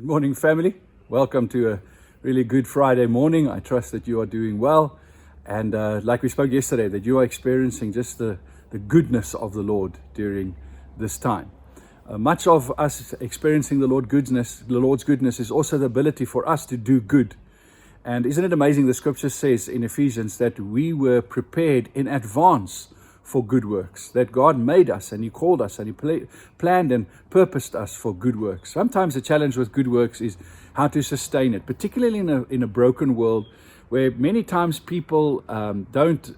Good morning, family. Welcome to a really good Friday morning. I trust that you are doing well. And like we spoke yesterday, that you are experiencing just the goodness of the Lord during this time. Much of us experiencing the Lord's goodness is also the ability for us to do good. And isn't it amazing? The scripture says in Ephesians that we were prepared in advance for good works, that God made us and He called us and He planned and purposed us for good works. Sometimes the challenge with good works is how to sustain it, particularly in a broken world where many times people don't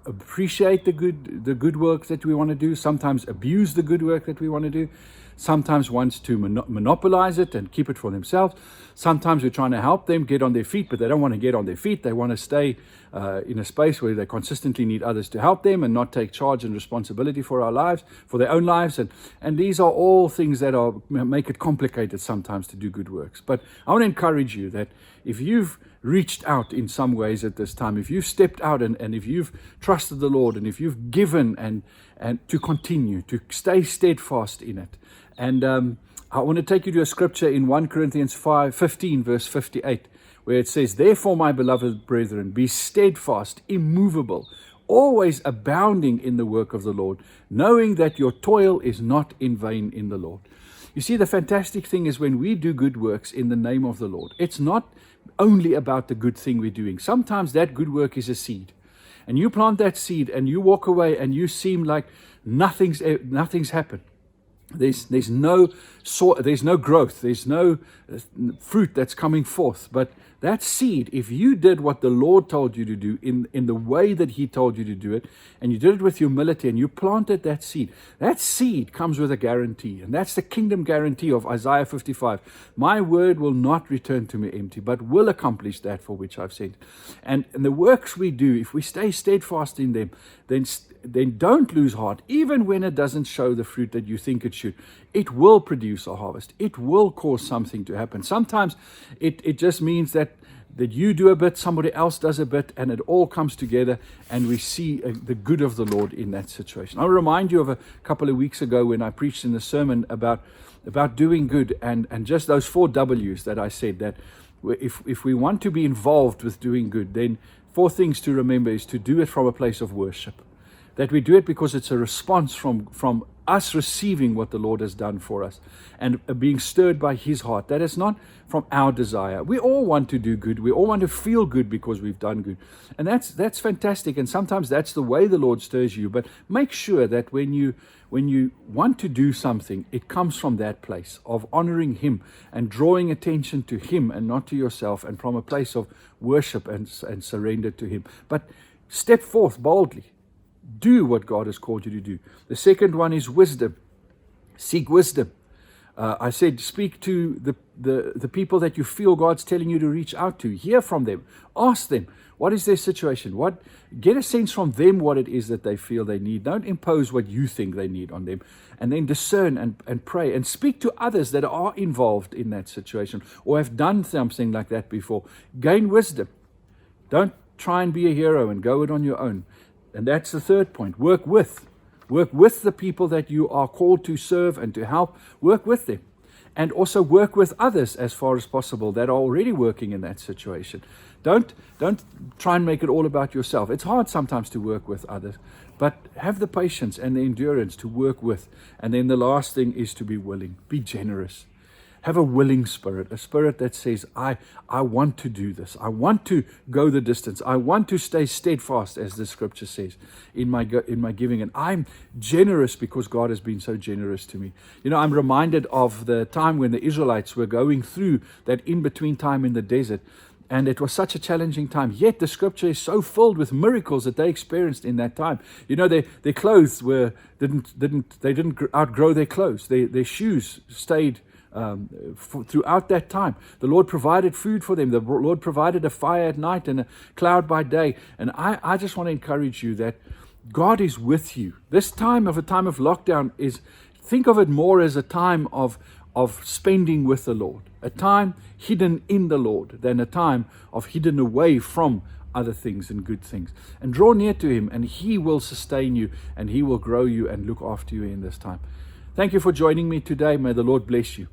appreciate the good work that we want to do, sometimes abuse the good work that we want to do, sometimes wants to monopolize it and keep it for themselves. Sometimes we're trying to help them get on their feet, but they don't want to get on their feet. They want to stay in a space where they consistently need others to help them and not take charge and responsibility for our lives, for their own lives. And these are all things that make it complicated sometimes to do good works. But I want to encourage you that if you've reached out in some ways at this time, if you've stepped out and if you've trusted the Lord and if you've given and to continue, to stay steadfast in it. And I want to take you to a scripture in 1 Corinthians 15 verse 58, where it says, "Therefore, my beloved brethren, be steadfast, immovable, always abounding in the work of the Lord, knowing that your toil is not in vain in the Lord." You see, the fantastic thing is when we do good works in the name of the Lord, it's not only about the good thing we're doing. Sometimes that good work is a seed. And you plant that seed and you walk away and you seem like nothing's happened. There's no growth, there's no fruit that's coming forth. But that seed, if you did what the Lord told you to do in the way that He told you to do it, and you did it with humility and you planted that seed comes with a guarantee. And that's the kingdom guarantee of Isaiah 55. My word will not return to me empty, but will accomplish that for which I've sent. And the works we do, if we stay steadfast in them, then don't lose heart, even when it doesn't show the fruit that you think it should. It will produce a harvest. It will cause something to happen. Sometimes it just means that you do a bit, somebody else does a bit, and it all comes together, and we see the good of the Lord in that situation. I'll remind you of a couple of weeks ago when I preached in the sermon about doing good and just those 4 W's that I said, that if we want to be involved with doing good, then 4 things to remember is to do it from a place of worship. That we do it because it's a response from us receiving what the Lord has done for us and being stirred by His heart. That is not from our desire. We all want to do good. We all want to feel good because we've done good. And that's fantastic. And sometimes that's the way the Lord stirs you. But make sure that when you want to do something, it comes from that place of honoring Him and drawing attention to Him and not to yourself, and from a place of worship and surrender to Him. But step forth boldly. Do what God has called you to do. The second one is wisdom. Seek wisdom. I said, speak to the people that you feel God's telling you to reach out to. Hear from them. Ask them, what is their situation? Get a sense from them what it is that they feel they need. Don't impose what you think they need on them. And then discern and pray and speak to others that are involved in that situation or have done something like that before. Gain wisdom. Don't try and be a hero and go it on your own. And that's the third point. Work with the people that you are called to serve and to help. Work with them. And also work with others as far as possible that are already working in that situation. Don't try and make it all about yourself. It's hard sometimes to work with others, but have the patience and the endurance to work with. And then the last thing is to be willing. Be generous. Have a willing spirit, a spirit that says, I want to do this. I want to go the distance. I want to stay steadfast, as the scripture says, in my giving. And I'm generous because God has been so generous to me. You know, I'm reminded of the time when the Israelites were going through that in-between time in the desert. And it was such a challenging time. Yet the scripture is so filled with miracles that they experienced in that time. You know, their clothes didn't outgrow their clothes. Their shoes stayed throughout that time. The Lord provided food for them. The Lord provided a fire at night and a cloud by day. And I just want to encourage you that God is with you. This time of lockdown think of it more as a time of spending with the Lord, a time hidden in the Lord than a time of hidden away from other things and good things. And draw near to Him, and He will sustain you, and He will grow you and look after you in this time. Thank you for joining me today. May the Lord bless you.